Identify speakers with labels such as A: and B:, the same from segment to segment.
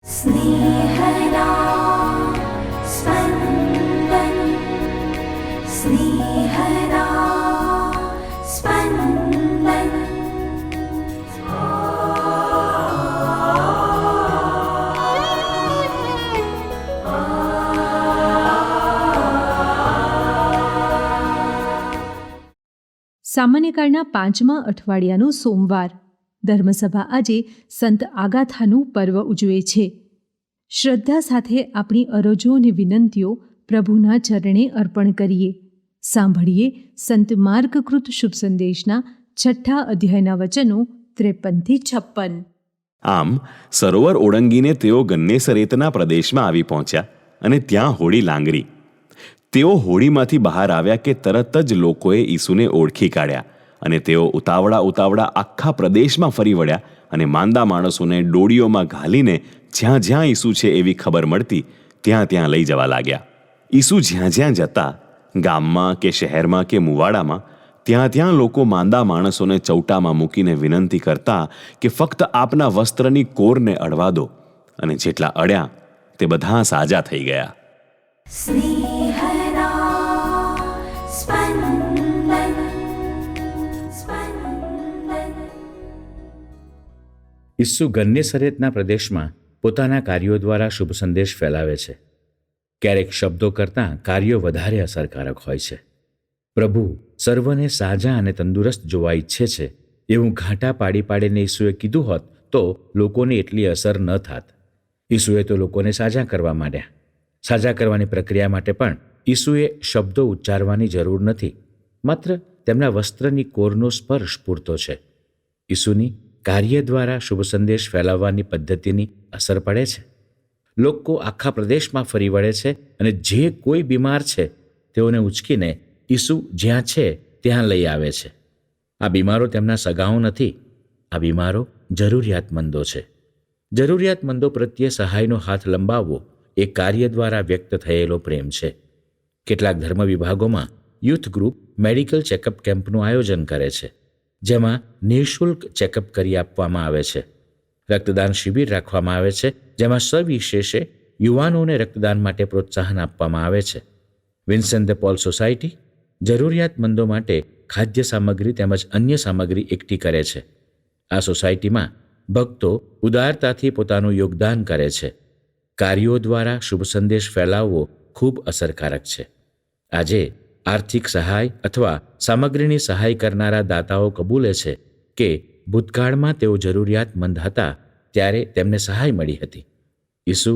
A: स्नेहदा स्पन्दन स्नेहदा स्पन्दन।
B: સામાન્ય કાળના 5મા અઠવાડિયાનો સોમવાર ધર્મસભા આજે સંત આગાથાનું પર્વ ઉજવે છે. શ્રદ્ધા સાથે આપણી અરજો અને વિનંતીઓ પ્રભુના ચરણે અર્પણ કરીએ. સાંભળીએ સંત માર્ગકૃત શુભ સંદેશના 6ઠ્ઠા અધ્યાયના વચનો 53-56.
C: આમ સરોવર ઓળંગીને તેઓ ગન્નેસરેતના પ્રદેશમાં આવી પહોંચ્યા અને ત્યાં હોડી લાંગરી. તેઓ હોડીમાંથી બહાર આવ્યા કે તરત જ લોકોએ ઈસુને ઓળખી કાઢ્યા અને તેઓ ઉતાવળા આખા પ્રદેશમાં ફરી વળ્યા અને માંદા માણસોને ડોળીઓમાં ઘાલીને જ્યાં જ્યાં ઈસુ છે એવી ખબર મળતી ત્યાં લઈ જવા લાગ્યા. ઈસુ જ્યાં જતા, ગામમાં કે શહેરમાં કે મુવાડામાં, ત્યાં લોકો માંદા માણસોને ચૌટામાં મૂકીને વિનંતી કરતા કે ફક્ત આપના વસ્ત્રની કોરને અડવા દો, અને જેટલા અડ્યા તે બધા સાજા થઈ ગયા.
D: ઈસુ ગન્નેસરેતના પ્રદેશમાં પોતાના કાર્યો દ્વારા શુભ સંદેશ ફેલાવે છે. ક્યારેક શબ્દો કરતાં કાર્યો વધારે અસરકારક હોય છે. પ્રભુ સર્વને સાજા અને તંદુરસ્ત જોવા ઈચ્છે છે એવું ઘાંટા પાડીને ઈસુએ કીધું હોત તો લોકોની એટલી અસર ન થાત. ઈસુએ તો લોકોને સાજા કરવા માંડ્યા. સાજા કરવાની પ્રક્રિયા માટે પણ ઈસુએ શબ્દો ઉચ્ચારવાની જરૂર નથી, માત્ર તેમના વસ્ત્રની કોરનો સ્પર્શ પૂરતો છે. ઈસુની કાર્ય દ્વારા શુભ સંદેશ ફેલાવવાની પદ્ધતિની અસર પડે છે. લોકો આખા પ્રદેશમાં ફરી વળે છે અને જે કોઈ બીમાર છે તેઓને ઉચકીને ઈસુ જ્યાં છે ત્યાં લઈ આવે છે. આ બીમારો તેમના સગાઓ નથી, આ બીમારો જરૂરિયાતમંદો છે. જરૂરિયાતમંદો પ્રત્યે સહાયનો હાથ લંબાવવો એ કાર્ય દ્વારા વ્યક્ત થયેલો પ્રેમ છે. કેટલાક ધર્મ વિભાગોમાં યુથ ગ્રુપ મેડિકલ ચેકઅપ કેમ્પનું આયોજન કરે છે, જેમાં નિઃશુલ્ક ચેકઅપ કરી આપવામાં આવે છે. રક્તદાન શિબિર રાખવામાં આવે છે, જેમાં સવિશેષે યુવાનોને રક્તદાન માટે પ્રોત્સાહન આપવામાં આવે છે. વિન્સેન્ટ ધ પોલ સોસાયટી જરૂરિયાતમંદો માટે ખાદ્ય સામગ્રી તેમજ અન્ય સામગ્રી એકઠી કરે છે. આ સોસાયટીમાં ભક્તો ઉદારતાથી પોતાનું યોગદાન કરે છે. કાર્યો દ્વારા શુભ સંદેશ ફેલાવવો ખૂબ અસરકારક છે. આજે આર્થિક સહાય અથવા સામગ્રીની સહાય કરનારા દાતાઓ કબૂલે છે કે ભૂતકાળમાં તેઓ જરૂરિયાતમંદ હતા ત્યારે તેમને સહાય મળી હતી. ઈસુ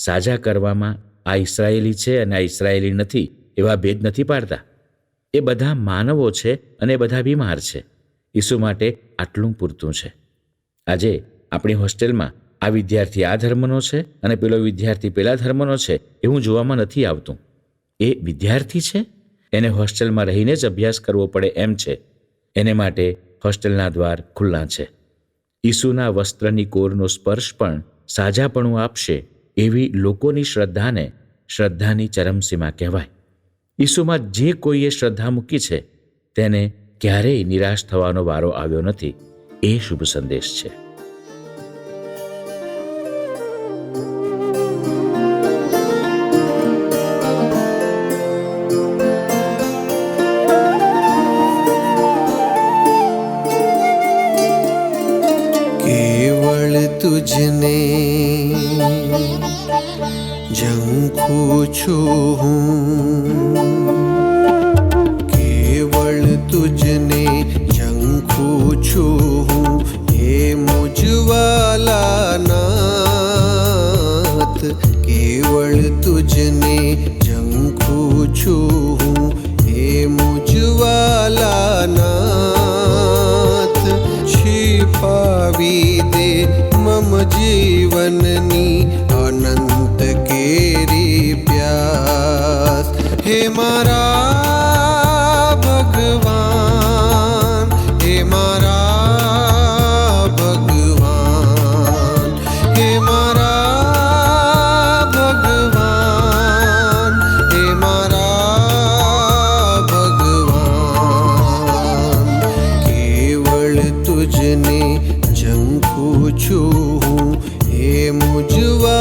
D: સાજા કરવામાં આ ઇસરાયેલી છે અને આ ઇસરાયેલી નથી એવા ભેદ નથી પાડતા. એ બધા માનવો છે અને બધા બીમાર છે. ઈસુ માટે આટલું પૂરતું છે. આજે આપણી હોસ્ટેલમાં આ વિદ્યાર્થી આ ધર્મનો છે અને પેલો વિદ્યાર્થી પેલા ધર્મનો છે એવું જોવામાં નથી આવતું. એ વિદ્યાર્થી છે, એને હોસ્ટેલમાં રહીને જ અભ્યાસ કરવો પડે એમ છે. એને માટે હોસ્ટેલના દ્વાર ખુલ્લા છે. ઈસુના વસ્ત્રની કોરનો સ્પર્શ પણ સાજાપણું આપશે એવી લોકોની શ્રદ્ધાને શ્રદ્ધાની ચરમસીમા કહેવાય. ઈસુમાં જે કોઈએ શ્રદ્ધા મૂકી છે તેને ક્યારેય નિરાશ થવાનો વારો આવ્યો નથી. એ શુભ સંદેશ છે.
E: तुझने झंखू छू हूँ, केवल तुझने झंखू छू हूँ, हे मुझवाला नाथ. केवल तुझने झंखू छू हूँ, हे मुझवाला नाथ. छिपावी दे मम जीवननी अनंत केरी प्यास. हे मारा भगवान, हे मारा भगवान, हे मारा भगवान, हे मारा भगवान. केवल तुझने झंखू छू हूँ, हे मुझवा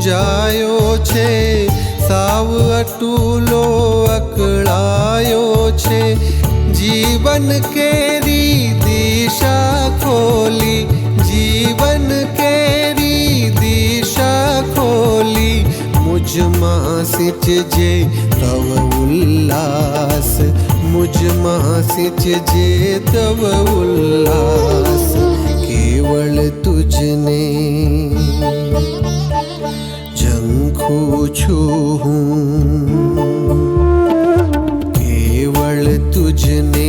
E: મૂંઝાયો છે, સાવ અટૂલો અકળાયો છે. જીવન કેરી દિશા ખોલી, જીવન કેરી દિશા ખોલી. મુજમાં સિંચજે તવ ઉલ્લાસ, મુજમાં સિંચજે તવ ઉલ્લાસ. કેવળ તુજને ઝંખું છું હું, કેવળ તુજને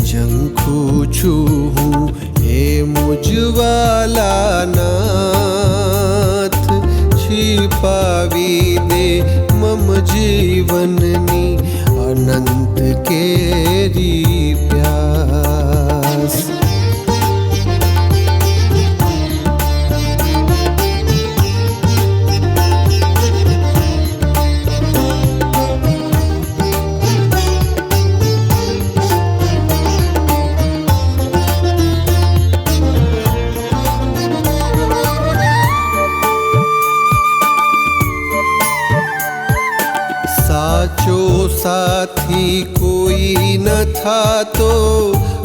E: ઝંખું છું હું. હે મુજવાલા નાથ, छिपावी दे मम जीवननी अनंत केरी प्यास. સાચો સાથી કોઈ ન થાતો,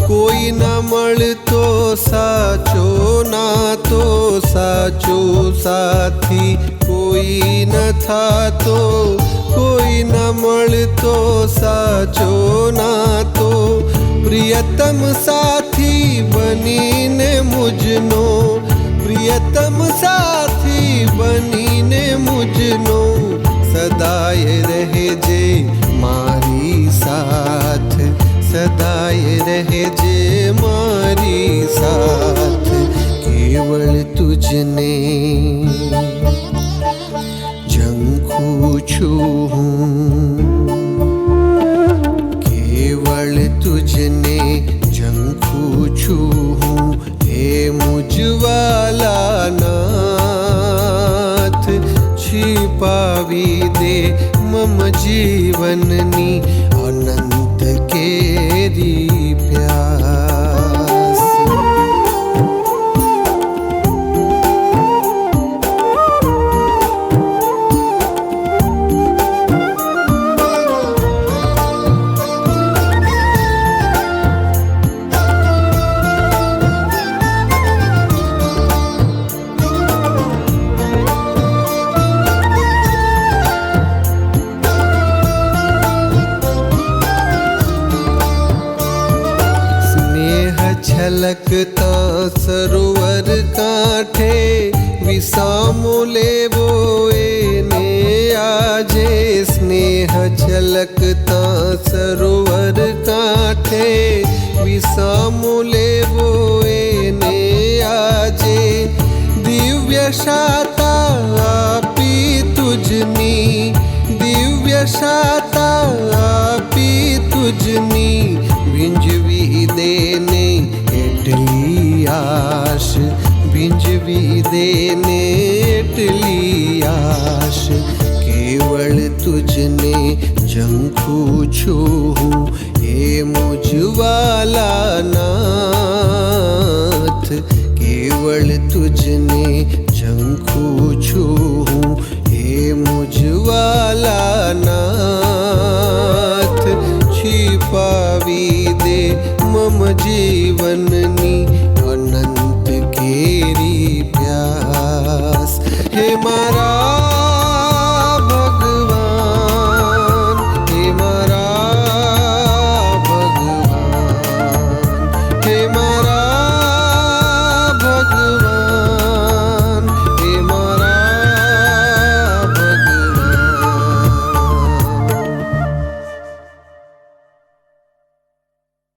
E: કોઈ ન મળતો સાચો નાતો. સાચો સાથી કોઈ ન થાતો, કોઈ ન મળતો સાચો નાતો. પ્રિયતમ સાથી બનીને મુજનો, પ્રિયતમ સાથી બનીને મુજનો. સદાય રહેજે મારી સાથ, સદાય રહેજે મારી સાથ. કેવળ તુજને ઝંખું છું હું, કેવળ તુજને ઝંખું છું હું. હે મુજવાલા નાથ, छिपावी दे मम जीवननी अनंत केरी प्यास. છલકતા સરોવર કાંઠે વિસામો લેવો એને આજે. સ્નેહ છલકતા સરોવર કાંઠે વિસામો લેવો એને આજે. દિવ્ય શાતા આપી તુજની, દિવ્ય શાતા આપી તુજની. ભીંજવી દેને એટલી આશ, ભીંજવી દેને એટલી આશ. કેવળ તુજને ઝંખું છું હું. હે મુજવાલા નાથ, કેવળ તુજને ઝંખું છું